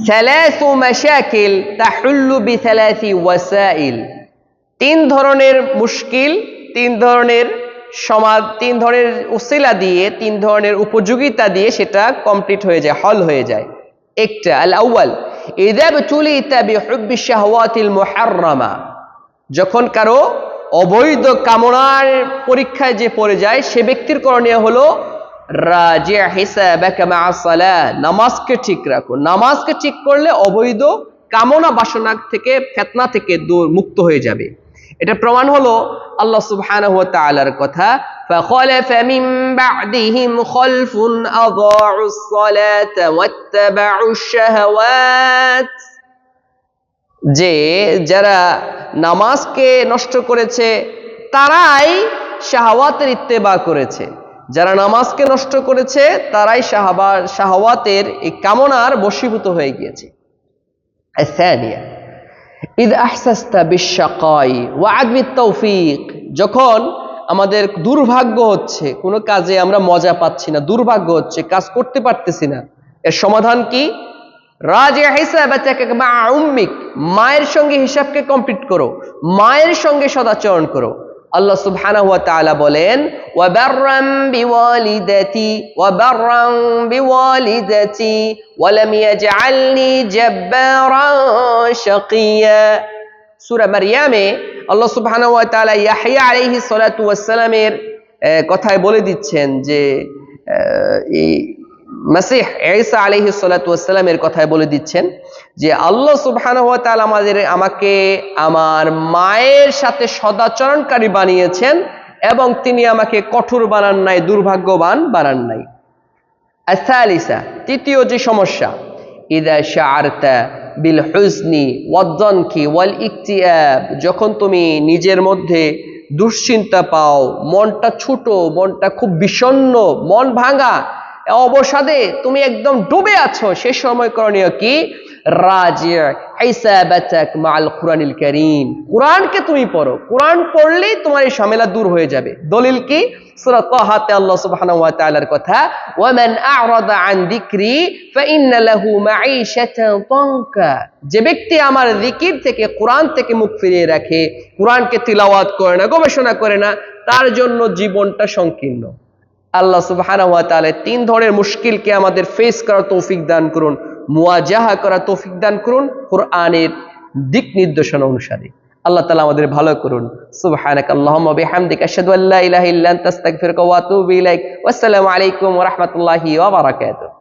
সালাসু মাশাকিল তাহুল্লু বিসালাসি ওয়াসাইল, তিন ধরনের মুশকিল, তিন ধরনের তিন ধরনের উসিলা দিয়ে, তিন ধরনের উপযোগিতা দিয়ে সেটা কমপ্লিট হয়ে যায়, হল হয়ে যায়। একটা আল আউয়াল ইযা বুতুলিতা বিহুব্বিশ শাহওয়াতিল মুহাররামা, যখন কারো অবৈধ কামনার পরীক্ষায় যে পড়ে যায় সে ব্যক্তির করণীয় হলো রাজি' হিসাবাকা মা সালাহ, নামাজকে ঠিক রাখো। নামাজকে ঠিক করলে অবৈধ কামনা বাসনা থেকে, ফিতনা থেকে মুক্ত হয়ে যাবে। এটা প্রমাণ হলো আল্লাহ সুবহানাহু ওয়া তাআলার কথা, ফাখালাফা মিন বা'দিহিম খালফুন আযাউস সালাতা ওয়াত্তাবাউশ শাহাওয়াত, যে যারা নামাজকে নষ্ট করেছে তারাই শাহওয়াতের ইত্তেবা করেছে। যারা নামাজকে নষ্ট করেছে তারাই শাহওয়াতের এই কামনার বশীভূত হয়ে গিয়েছে। আসানিয়া ইদ আহসাসতা বিশাকাই ওয়া আদমিত তৌফিক, যখন আমাদের দুর্ভাগ্য হচ্ছে, কোনো কাজে আমরা মজা পাচ্ছি না, দুর্ভাগ্য হচ্ছে, কাজ করতে পারতেছি না, এর সমাধান কি? রাজি' হিসাবাতাকা মা উম্মিক, মায়ের সঙ্গে হিসাবকে কমপ্লিট করো, মায়ের সঙ্গে সদাচরণ করো। আল্লাহ সুবহানাহু ওয়া তাআলা বলেন ওয়া বাররাম বিওয়ালিদাতি ওয়া লাম ইয়াজআলনি জাব্বারান শাকিয়া। সূরা মারইয়ামে আল্লাহ সুবহানাহু ওয়া তাআলা ইয়াহইয়া আলাইহিস সালাতু ওয়াস সালামের কথায় বলে দিচ্ছেন যে মাসিহ ঈসা আলাইহিস সালাতু ওয়াস সালামের কথায় বলে দিচ্ছেন যে আল্লাহ সুবহানাহু ওয়া তাআলা আমাকে আমার মায়ের সাথে সদাচরণকারী বানিয়েছেন এবং তিনি আমাকে কঠোর বানান নাই, দুর্ভাগ্যবান বানান নাই। আসালিসা, তৃতীয় যে সমস্যা, ইযা শাআরতা বিল হুজনি ওয়াদ-দানকি ওয়াল ইকতিয়াব, যখন তুমি নিজের মধ্যে দুশ্চিন্তা পাও, মনটা ছোট, মনটা খুব বিষণ্ণ, মন ভাঙা, অবসাদে তুমি একদম ডুবে আছো, সে সময় করণীয় কি? রাজি' হিসাবাতাক মা'আল কুরআনিল কারীম, কুরআনকে তুমি পড়ো, কুরআন পড়লেই তোমার এই ঝামেলা দূর হয়ে যাবে। দলিল কি? সূরা তাহাতে আল্লাহ সুবহানাহু ওয়া তাআলার কথা, ওয়া মান আ'রাদা আন যিকরি ফাইন্না লাহু মাঈশাতান তানকা, যে ব্যক্তি আমার জিকির থেকে, কুরআন থেকে মুখ ফিরিয়ে রাখে, কুরআনকে তিলাওয়াত করে না, গবেষণা করে না, তার জন্য জীবনটা সংকীর্ণ। আল্লাহ সুবহানাহু ওয়া তাআলা তিন ধরনের মুশকিলকে আমাদের ফেস করার তৌফিক দান করুন, মুওয়াজাহা করার তৌফিক দান করুন কুরআনের দিক নির্দেশনা অনুসারে। আল্লাহ তাআলা আমাদের ভালো করুন। সুবহানাকাল্লাহুম্মা বিহামদিকা আশহাদু আল্লা ইলাহা ইল্লা আনতা আস্তাগফিরুকা ওয়া আতুবু ইলাইক। ওয়াসসালামু আলাইকুম ওয়া রাহমাতুল্লাহি ওয়া বারাকাতুহু।